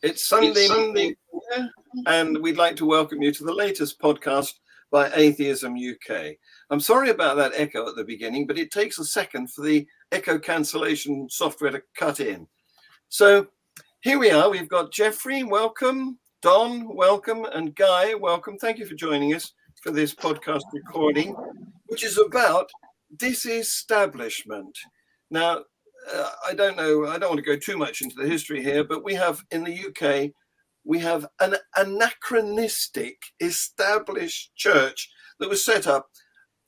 It's Sunday morning, and we'd like to welcome you to the latest podcast by AtheismUK. I'm sorry about that echo at the beginning, but it takes a second for the echo cancellation software to cut in. So here we are. We've got Jeffrey, welcome. Don, welcome. And Guy, welcome. Thank you for joining us for this podcast recording, which is about disestablishment. Now, I don't know, I don't want to go too much into the history here, but we have in the UK, we have an anachronistic established church that was set up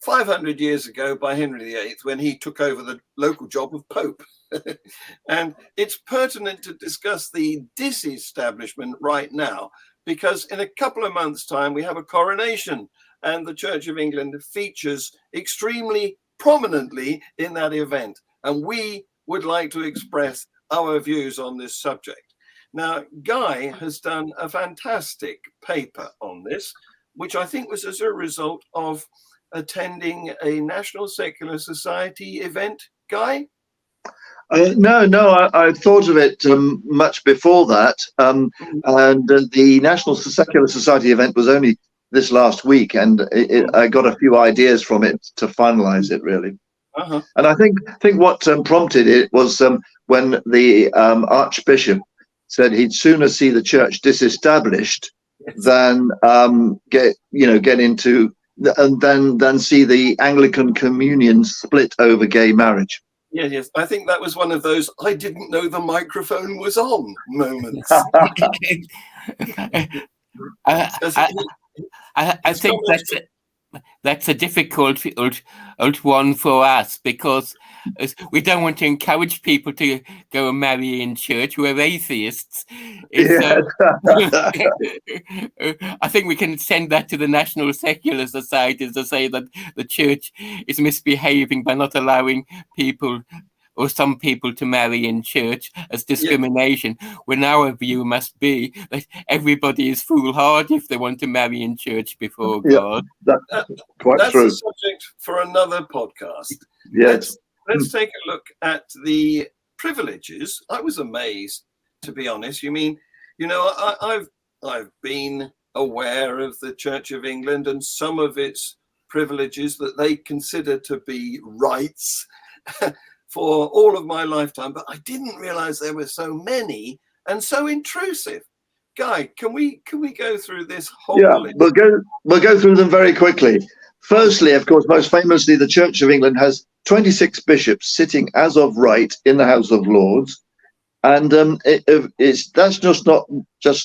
500 years ago by Henry VIII when he took over the local job of Pope. And it's pertinent to discuss the disestablishment right now, because in a couple of months' time, we have a coronation and the Church of England features extremely prominently in that event. And we would like to express our views on this subject. Now, Guy has done a fantastic paper on this, which I think was as a result of attending a National Secular Society event. Guy? No, I thought of it much before that. And the National Secular Society event was only this last week, and I got a few ideas from it to finalize it, really. Uh-huh. And I think what prompted it was when the Archbishop said he'd sooner see the church disestablished than get into and then see the Anglican Communion split over gay marriage. Yes. I think that was one of those "I didn't know the microphone was on" moments. I think that's a difficult one for us, because we don't want to encourage people to go and marry in church. We're atheists. I think we can send that to the National Secular Societies to say that the church is misbehaving by not allowing people or some people to marry in church as discrimination, when our view must be that everybody is foolhardy if they want to marry in church before God. That's true. A subject for another podcast. Yes. Let's take a look at the privileges. I was amazed, to be honest. I've been aware of the Church of England and some of its privileges that they consider to be rights for all of my lifetime, but I didn't realize there were so many and so intrusive. Guy, can we go through this whole list? We'll go through them very quickly. Firstly, of course, most famously, the Church of England has 26 bishops sitting as of right in the House of Lords, and that's just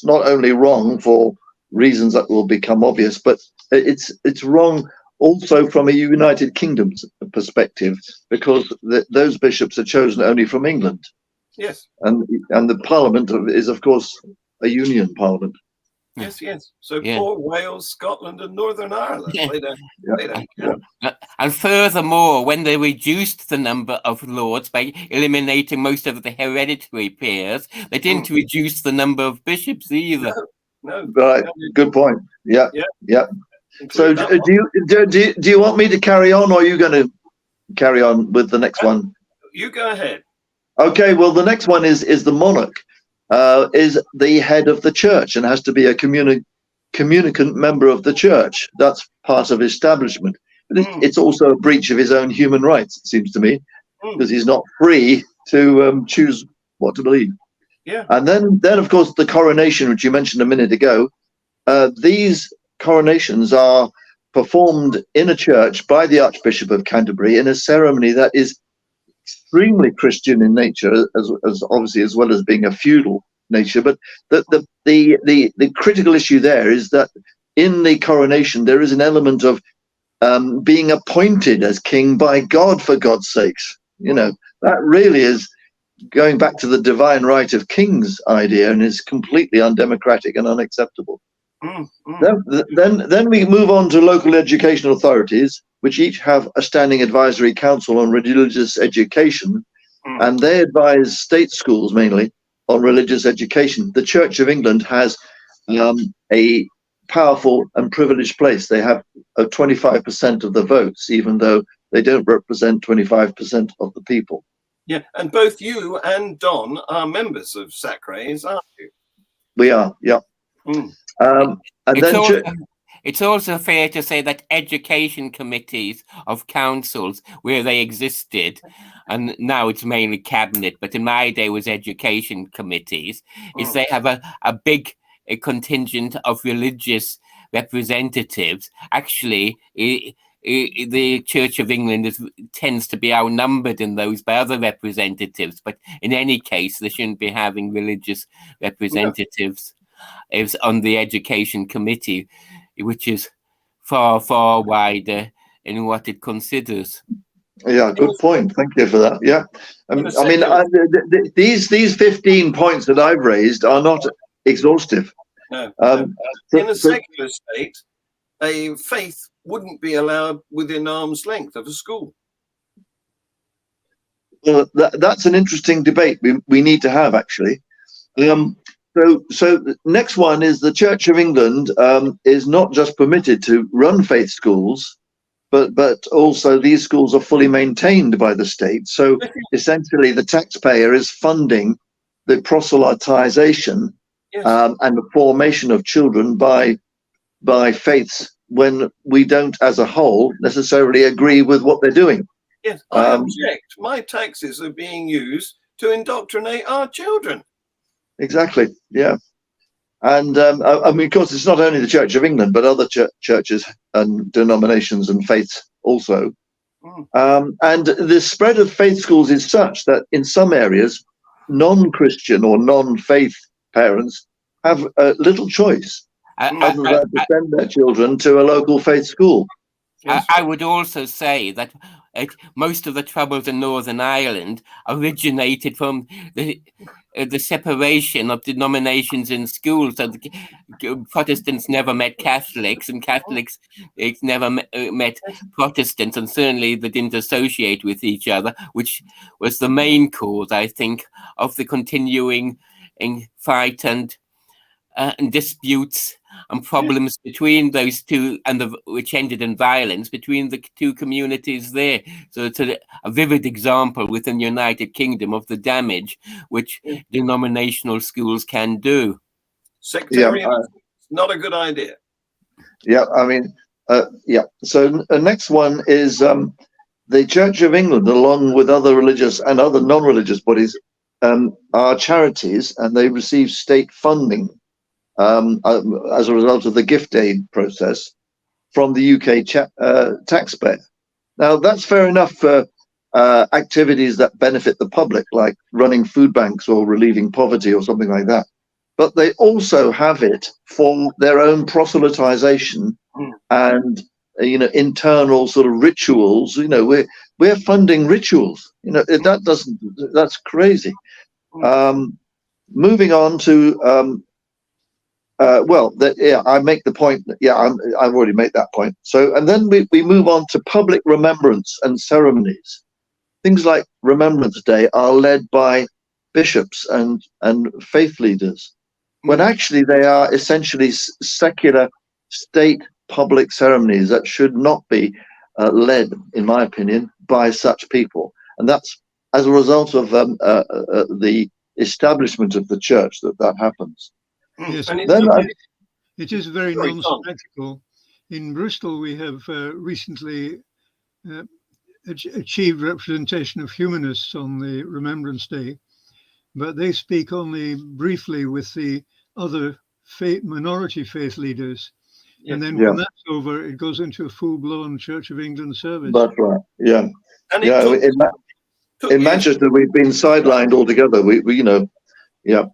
not only wrong for reasons that will become obvious, but it's wrong also from a United Kingdom's perspective, because those bishops are chosen only from England. Yes. And the Parliament is, of course, a union parliament. Yes. So poor Wales, Scotland, and Northern Ireland. They don't count. And furthermore, when they reduced the number of lords by eliminating most of the hereditary peers, they didn't reduce the number of bishops either. No. Right. Good point. Yeah. So do you want me to carry on, or are you going to carry on with the next one? You go ahead. Okay. Well, the next one is the monarch is the head of the church and has to be a communicant member of the church. That's part of establishment. But it's also a breach of his own human rights, it seems to me, because he's not free to choose what to believe. Yeah. And then of course the coronation, which you mentioned a minute ago. These coronations are performed in a church by the Archbishop of Canterbury in a ceremony that is extremely Christian in nature, as obviously, as well as being a feudal nature. But the critical issue there is that in the coronation there is an element of being appointed as king by God, for God's sakes. That really is going back to the divine right of kings idea, and is completely undemocratic and unacceptable. Then we move on to local education authorities, which each have a standing advisory council on religious education, and they advise state schools mainly on religious education. The Church of England has a powerful and privileged place. They have 25% of the votes, even though they don't represent 25% of the people. Yeah, and both you and Don are members of SACRAES, aren't you? We are, yeah. Mm. And It's then also, it's also fair to say that education committees of councils, where they existed, and now it's mainly cabinet, but in my day was education committees, is they have a big contingent of religious representatives. Actually, the Church of England tends to be outnumbered in those by other representatives, but in any case, they shouldn't be having religious representatives. Is on the education committee, which is far, far wider in what it considers. Yeah, good point. Thank you for that. Yeah, I mean, these 15 points that I've raised are not exhaustive. No. In a secular state, a faith wouldn't be allowed within arm's length of a school. Well, that's an interesting debate we need to have, actually. So the next one is the Church of England is not just permitted to run faith schools, but also these schools are fully maintained by the state. So essentially, the taxpayer is funding the proselytization and the formation of children by faiths when we don't, as a whole, necessarily agree with what they're doing. Yes, I object. My taxes are being used to indoctrinate our children. Exactly. Yeah. And I mean, of course, it's not only the Church of England, but other churches and denominations and faiths also. And the spread of faith schools is such that in some areas, non-Christian or non-faith parents have little choice other than to send their children to a local faith school. I would also say that most of the troubles in Northern Ireland originated from the separation of denominations in schools. So the Protestants never met Catholics, and Catholics never met Protestants, and certainly they didn't associate with each other, which was the main cause, I think, of the continuing fight and disputes and problems between those two, and which ended in violence between the two communities there. So it's a vivid example within the United Kingdom of the damage which denominational schools can do. Sectarianism is not a good idea. Yeah, I mean, yeah. So the next one is the Church of England, along with other religious and other non-religious bodies, are charities, and they receive state funding as a result of the gift aid process from the UK taxpayer. Now, that's fair enough for activities that benefit the public, like running food banks or relieving poverty or something like that. But they also have it for their own proselytization and internal sort of rituals. We're funding rituals. That's crazy. Moving on to I make the point. I've already made that point. So, and then we move on to public remembrance and ceremonies. Things like Remembrance Day are led by bishops and faith leaders, when actually they are essentially secular state public ceremonies that should not be led, in my opinion, by such people. And that's as a result of the establishment of the church that happens. Yes, it is very non-spectacle. In Bristol, we have recently achieved representation of humanists on the Remembrance Day, but they speak only briefly with the other minority faith leaders. And then when that's over, it goes into a full-blown Church of England service. That's right. Yeah. And in Manchester, we've been sidelined altogether. Yeah.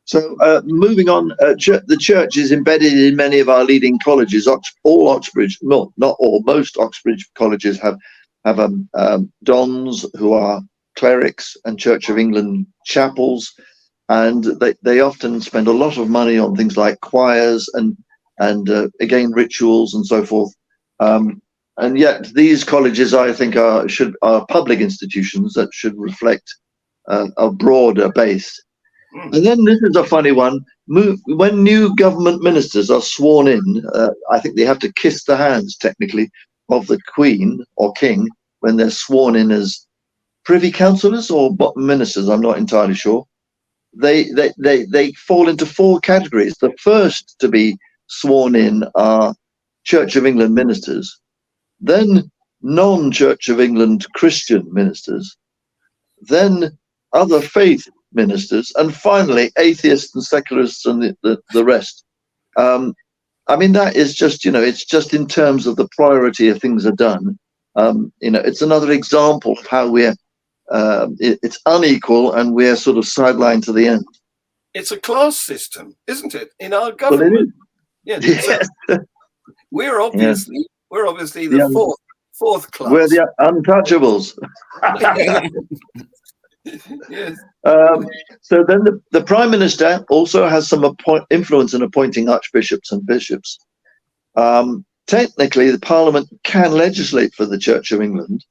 So moving on, the church is embedded in many of our leading colleges. All Oxbridge, not all, most Oxbridge colleges have dons who are clerics and Church of England chapels, and they often spend a lot of money on things like choirs and again rituals and so forth. And yet these colleges, I think, are public institutions that should reflect a broader base. And then this is a funny one. When new government ministers are sworn in, I think they have to kiss the hands, technically, of the Queen or King when they're sworn in as privy councillors or ministers. I'm not entirely sure. they fall into four categories. The first to be sworn in are Church of England ministers, then non-Church of England Christian ministers, then other faith ministers, and finally atheists and secularists and the rest. I mean, that is just, it's just in terms of the priority of things are done. It's another example of how it's unequal and we're sort of sidelined to the end. It's a class system, isn't it? In our government. Well, yes. So we're obviously the fourth class. We're the untouchables. Yes. So then the Prime Minister also has some influence in appointing archbishops and bishops. Technically, the Parliament can legislate for the Church of England,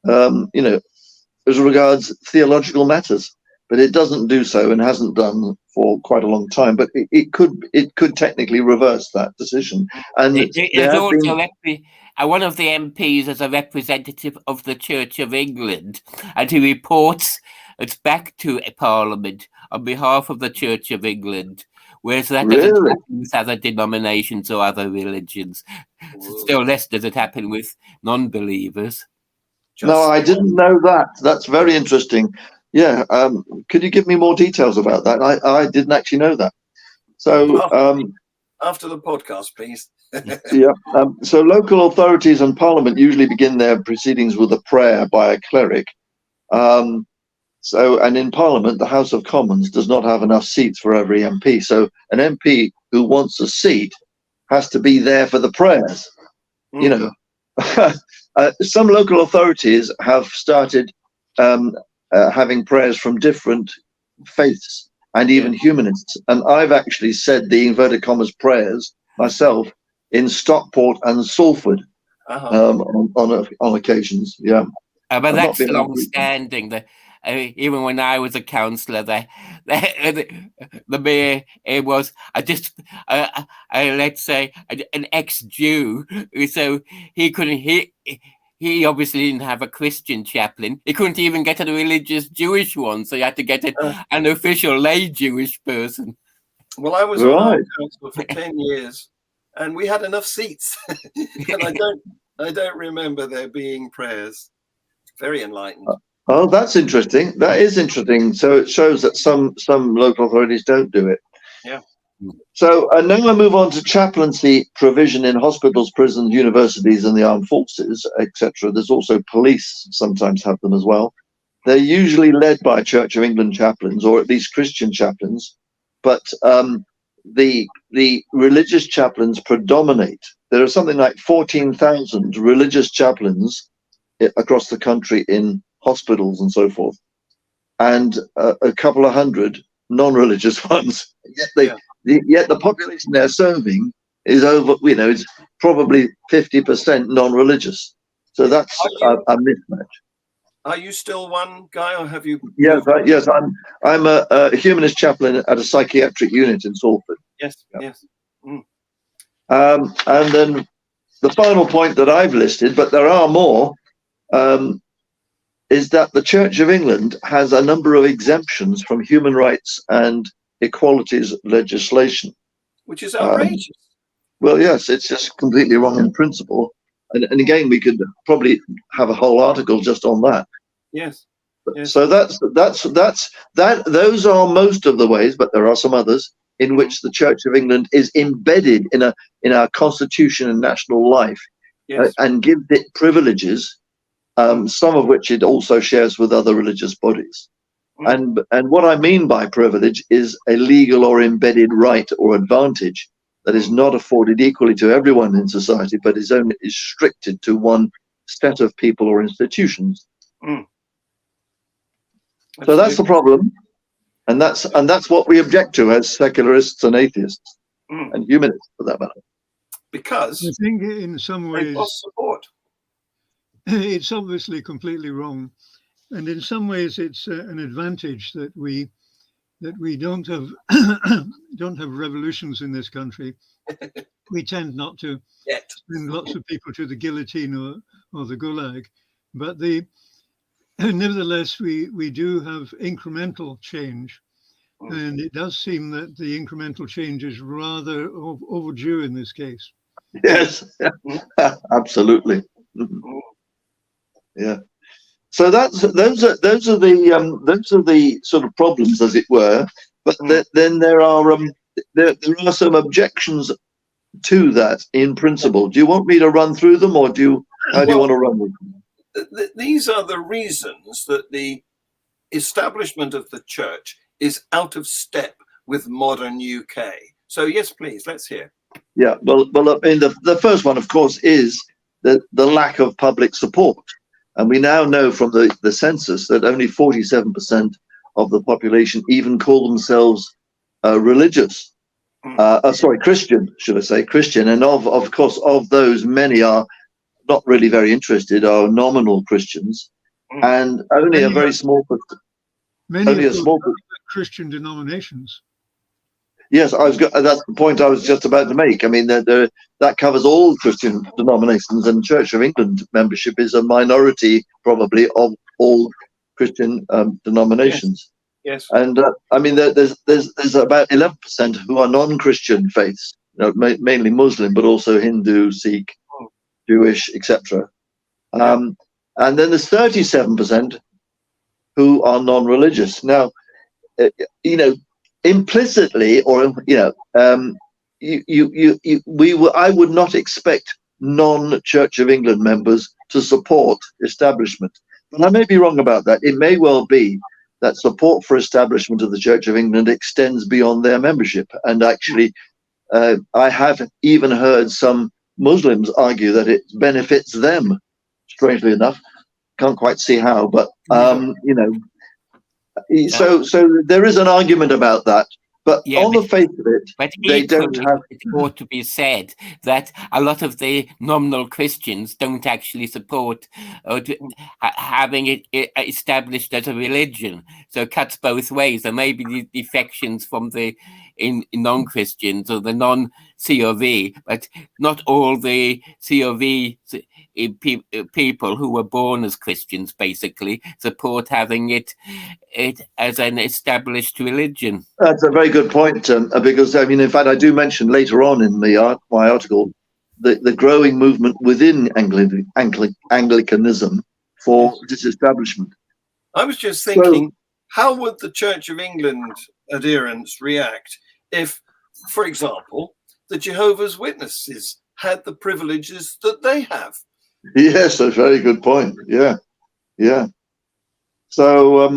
as regards theological matters, but it doesn't do so and hasn't done for quite a long time. But it could technically reverse that decision. And there's also one of the MPs is a representative of the Church of England, and he reports it back to Parliament on behalf of the Church of England, whereas that doesn't happen with other denominations or other religions. Still less does it happen with non-believers. No, I didn't know that. That's very interesting. Yeah, could you give me more details about that? I didn't actually know that. So after the podcast, please. Yeah. So local authorities and Parliament usually begin their proceedings with a prayer by a cleric. And in Parliament, the House of Commons does not have enough seats for every MP. So an MP who wants a seat has to be there for the prayers. Some local authorities have started having prayers from different faiths and even humanists. And I've actually said the inverted commas prayers myself in Stockport and Salford on occasions. Yeah. But that's long-standing. Even when I was a councillor, the mayor was let's say an ex-Jew, so he obviously didn't have a Christian chaplain. He couldn't even get a religious Jewish one, so he had to get an official lay Jewish person. Well, I was on our council for 10 years, and we had enough seats, and I don't remember there being prayers. Very enlightened. Oh, that's interesting. That is interesting. So it shows that some local authorities don't do it. Yeah. So now I move on to chaplaincy provision in hospitals, prisons, universities, and the armed forces, etc. There's also police sometimes have them as well. They're usually led by Church of England chaplains, or at least Christian chaplains, but the religious chaplains predominate. There are something like 14,000 religious chaplains across the country in hospitals and so forth, and a couple of hundred non-religious ones. Yet the population they're serving is over, it's probably 50% non-religious. So that's a mismatch. Are you still one guy, or have you? Yes, I'm a humanist chaplain at a psychiatric unit in Salford. Yes, yes. Mm. And then the final point that I've listed, but there are more, is that the Church of England has a number of exemptions from human rights and equalities legislation. Which is outrageous. Well, yes, it's just completely wrong in principle. And again, we could probably have a whole article just on that. Yes. Yes. So those are most of the ways, but there are some others in which the Church of England is embedded in our constitution and national life, and gives it privileges, some of which it also shares with other religious bodies. And what I mean by privilege is a legal or embedded right or advantage that is not afforded equally to everyone in society, but is only restricted to one set of people or institutions. So that's the problem, and that's what we object to as secularists and atheists and humanists, for that matter. Because I think in some ways support. It's obviously completely wrong, and in some ways it's an advantage that we don't have revolutions in this country. We tend not to send lots of people to the guillotine or the gulag, but nevertheless we do have incremental change, And it does seem that the incremental change is rather overdue in this case. Yes, absolutely. Yeah. So those are the sort of problems, as it were. But then there are some objections to that in principle. Do you want me to run through them, or how do you want to run with them? These are the reasons that the establishment of the church is out of step with modern UK. So yes, please, let's hear. Yeah, well, I mean, the first one, of course, is the lack of public support. And we now know from the census that only 47% of the population even call themselves religious. Christian, should I say, Christian. And of course, of those, many are not really very interested, are nominal Christians. And only a very small... Many of those Christian denominations. Yes, that's the point I was just about to make. I mean, that covers all Christian denominations, and Church of England membership is a minority, probably, of all Christian denominations. Yes. And I mean, there's about 11% who are non-Christian faiths, mainly Muslim, but also Hindu, Sikh, Jewish, etc. And then there's 37% who are non-religious. Now, implicitly, or I would not expect non-Church of England members to support establishment, but I may be wrong about that. It may well be that support for establishment of the Church of England extends beyond their membership, and actually, I have even heard some Muslims argue that it benefits them. Strangely enough, can't quite see how, but So there is an argument about that, but on the face of it, they don't have. It ought to be said that a lot of the nominal Christians don't actually support having it established as a religion. So it cuts both ways. There may be defections from the non-Christians or the non-COV, but not all the COV people who were born as Christians basically support having it as an established religion. That's a very good point, because I mean, in fact, I do mention later on in my article the growing movement within Anglicanism for disestablishment. I was just thinking, how would the Church of England adherents react if, for example, the Jehovah's Witnesses had the privileges that they have? Yes, that's a very good point. Yeah. So, I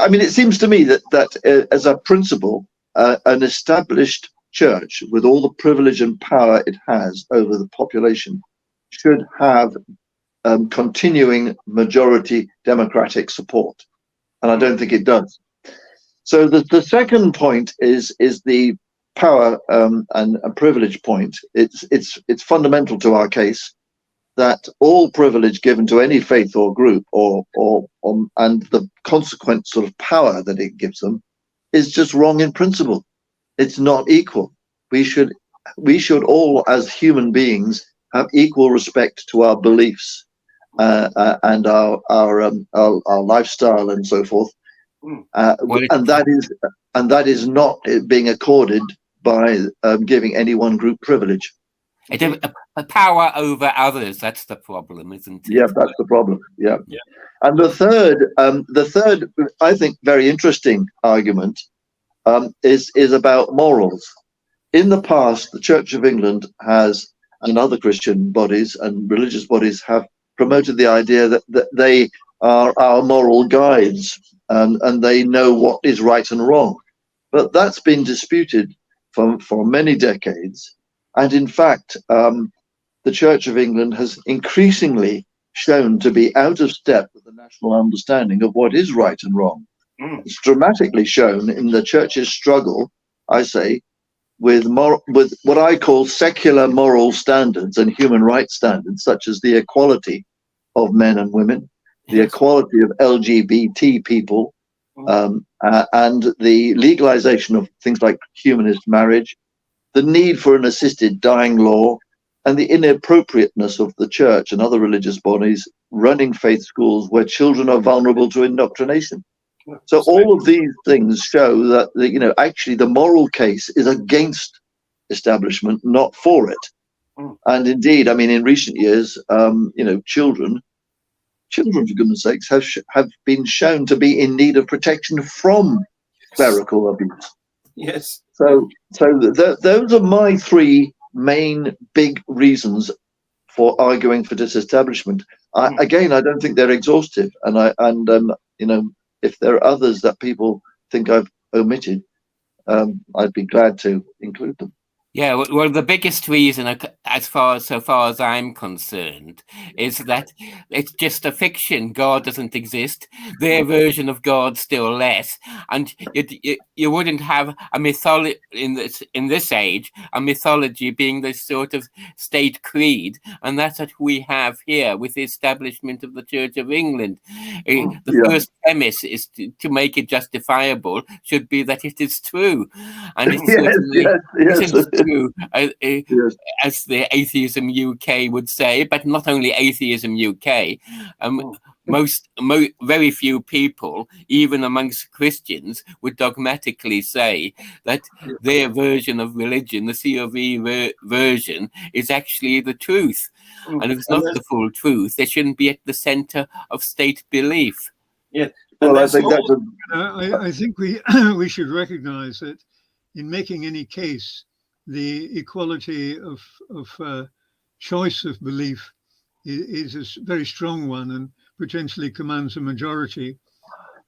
mean, it seems to me that as a principle, an established church with all the privilege and power it has over the population should have continuing majority democratic support, and I don't think it does. So the second point is the power and privilege point. It's fundamental to our case that all privilege given to any faith or group and the consequent sort of power that it gives them is just wrong in principle. It's not equal. We should all, as human beings, have equal respect to our beliefs and our lifestyle and so forth. And that is not being accorded by giving any one group privilege. A power over others, that's the problem, isn't it? Yeah, that's the problem. Yeah. And the third, I think, very interesting argument is about morals. In the past, the Church of England and other Christian bodies and religious bodies have promoted the idea that they are our moral guides and they know what is right and wrong. But that's been disputed for many decades. And in fact, the Church of England has increasingly shown to be out of step with the national understanding of what is right and wrong. It's dramatically shown in the Church's struggle, I say, with what I call secular moral standards and human rights standards, such as the equality of men and women, the equality of LGBT people, and the legalization of things like humanist marriage, the need for an assisted dying law, and the inappropriateness of the church and other religious bodies running faith schools where children are vulnerable to indoctrination. So all of these things show that, actually the moral case is against establishment, not for it. And indeed, I mean, in recent years, children, for goodness sakes, have been shown to be in need of protection from clerical abuse. Yes. So those are my three main big reasons for arguing for disestablishment. Again, I don't think they're exhaustive, and if there are others that people think I've omitted, I'd be glad to include them. Yeah, well, the biggest reason, so far as I'm concerned, is that it's just a fiction. God doesn't exist. Their version of God still less, and you wouldn't have a mythology in this age. A mythology being this sort of state creed, and that's what we have here with the establishment of the Church of England. The first premise is to make it justifiable should be that it is true, and it certainly isn't true, as the AtheismUK would say. But not only AtheismUK, very few people, even amongst Christians, would dogmatically say that their version of religion, the COV version, is actually the truth. And if it's not the full truth, they shouldn't be at the center of state belief. Yeah. Well, I think that's I think we should recognize that in making any case, the equality of choice of belief is a very strong one and potentially commands a majority.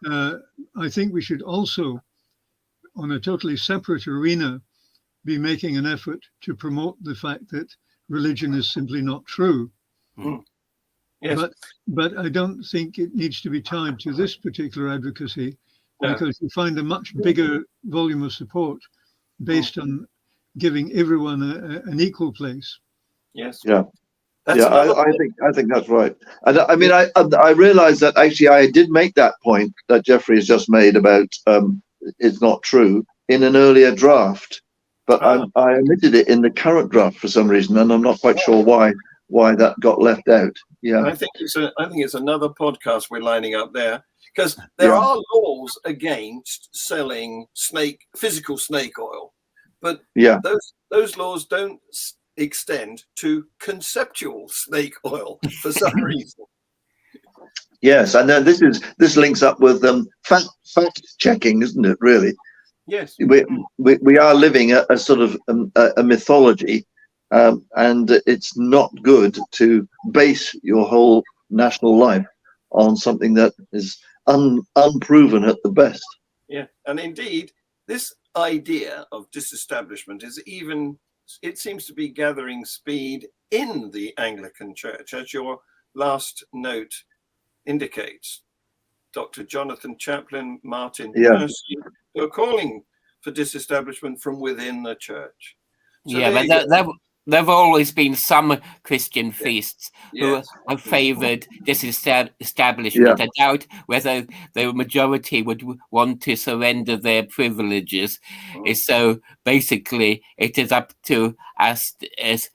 I think we should also, on a totally separate arena, be making an effort to promote the fact that religion is simply not true. Yes. But I don't think it needs to be tied to this particular advocacy, because you find a much bigger volume of support based on giving everyone an equal place. Yes. Yeah. I think that's right. And I mean, I realized that actually I did make that point that Jeffrey has just made about it's not true in an earlier draft, but I omitted it in the current draft for some reason, and I'm not quite sure why that got left out. Yeah. I think it's another podcast we're lining up there, because there are laws against selling physical snake oil, but those laws don't extend to conceptual snake oil for some reason. Yes, and then this links up with fact checking, isn't it? Really. Yes. We are living a sort of a mythology, and it's not good to base your whole national life on something that is unproven at the best. Yeah, and indeed, this idea of disestablishment it seems to be gathering speed in the Anglican Church, as your last note indicates. Dr. Jonathan Chaplin, Martin Percy, who are calling for disestablishment from within the church. So but there've always been some Christian priests who have favoured disestablishment. I doubt whether the majority would want to surrender their privileges. So basically, it is up to us as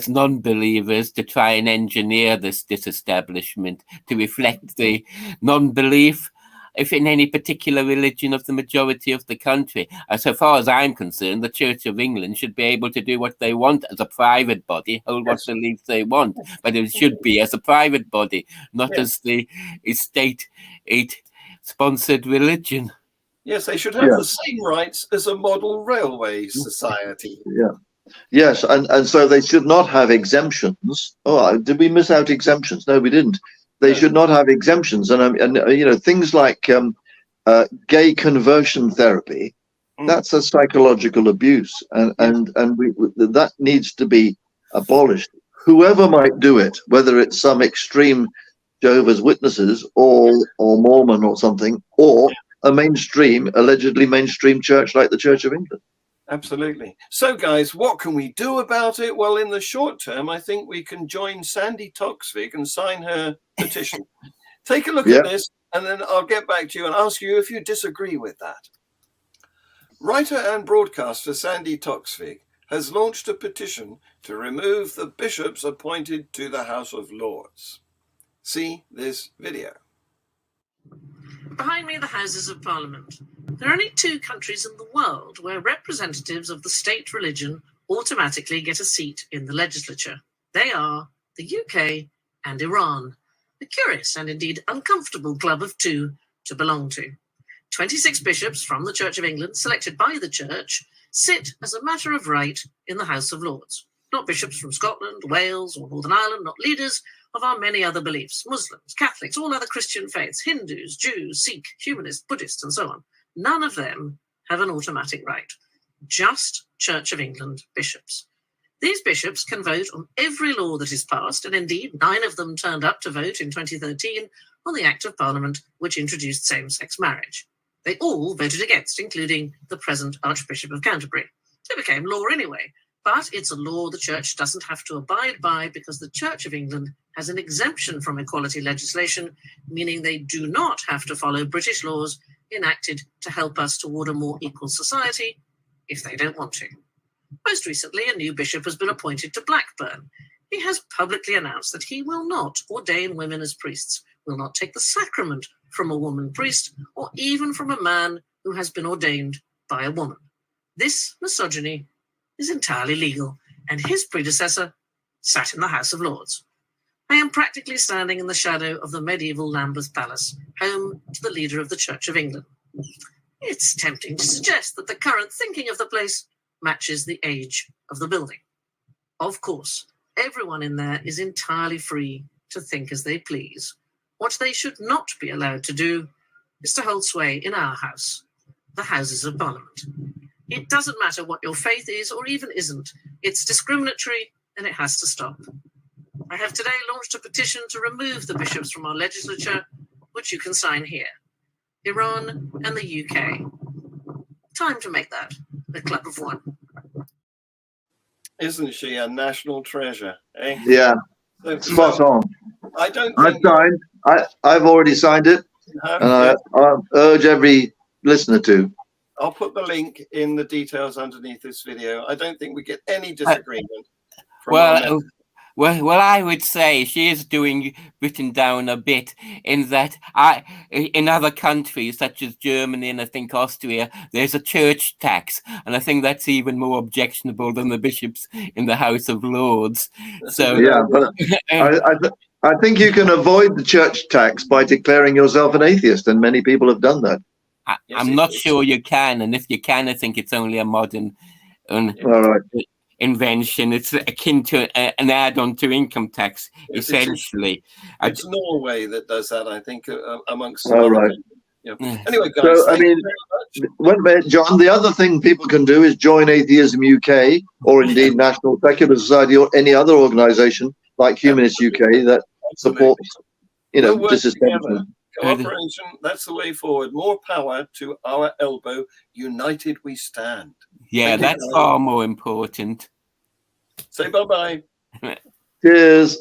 non-believers to try and engineer this disestablishment to reflect the non-belief if in any particular religion of the majority of the country. So far as I'm concerned, the Church of England should be able to do what they want as a private body, hold what beliefs they want, but it should be as a private body, not as the state-sponsored religion. Yes, they should have the same rights as a model railway society. Yeah. Yes, and so they should not have exemptions. Oh, did we miss out exemptions? No, we didn't. They should not have exemptions, and things like gay conversion therapy. That's a psychological abuse, and that needs to be abolished. Whoever might do it, whether it's some extreme Jehovah's Witnesses or Mormon or something, or a allegedly mainstream church like the Church of England. Absolutely. So, guys, what can we do about it? Well, in the short term, I think we can join Sandy Toksvig and sign her petition. Take a look at this, and then I'll get back to you and ask you if you disagree with that. Writer and broadcaster Sandy Toksvig has launched a petition to remove the bishops appointed to the House of Lords. See this video. Behind me, the Houses of Parliament. There are only 2 countries in the world where representatives of the state religion automatically get a seat in the legislature. They are the UK and Iran, a curious and indeed uncomfortable club of 2 to belong to. 26 bishops from the Church of England, selected by the Church, sit as a matter of right in the House of Lords. Not bishops from Scotland, Wales, or Northern Ireland, not leaders of our many other beliefs, Muslims, Catholics, all other Christian faiths, Hindus, Jews, Sikh, Humanists, Buddhists, and so on. None of them have an automatic right. Just Church of England bishops. These bishops can vote on every law that is passed, and indeed 9 of them turned up to vote in 2013 on the Act of Parliament which introduced same-sex marriage. They all voted against, including the present Archbishop of Canterbury. It became law anyway, but it's a law the Church doesn't have to abide by because the Church of England has an exemption from equality legislation, meaning they do not have to follow British laws enacted to help us toward a more equal society if they don't want to. Most recently, a new bishop has been appointed to Blackburn. He has publicly announced that he will not ordain women as priests, will not take the sacrament from a woman priest, or even from a man who has been ordained by a woman. This misogyny is entirely legal, and his predecessor sat in the House of Lords. I am practically standing in the shadow of the medieval Lambeth Palace, home to the leader of the Church of England. It's tempting to suggest that the current thinking of the place matches the age of the building. Of course, everyone in there is entirely free to think as they please. What they should not be allowed to do is to hold sway in our house, the Houses of Parliament. It doesn't matter what your faith is or even isn't. It's discriminatory and it has to stop. I have today launched a petition to remove the bishops from our legislature, which you can sign here. Iran and the UK. Time to make that a club of 1. Isn't she a national treasure? Eh? Yeah, spot on. I don't I've think signed. I've already signed it, and I urge every listener to. I'll put the link in the details underneath this video. I don't think we get any disagreement. Well, I would say she is doing Britain down a bit in that in other countries such as Germany and I think Austria, there's a church tax, and I think that's even more objectionable than the bishops in the House of Lords. So yeah, but I think you can avoid the church tax by declaring yourself an atheist, and many people have done that. I'm not sure you can, and if you can, I think it's only a modern invention. It's akin to an add-on to income tax, essentially. It's Norway that does that, I think, amongst some other people. Yeah. Anyway, guys, so, I mean, John, the other thing people can do is join AtheismUK, or indeed National Secular Society, or any other organisation like HumanistsUK that supports, disestablishment. Cooperation, that's the way forward. More power to our elbow. United we stand. Yeah, that's far more important. Say bye-bye. Cheers.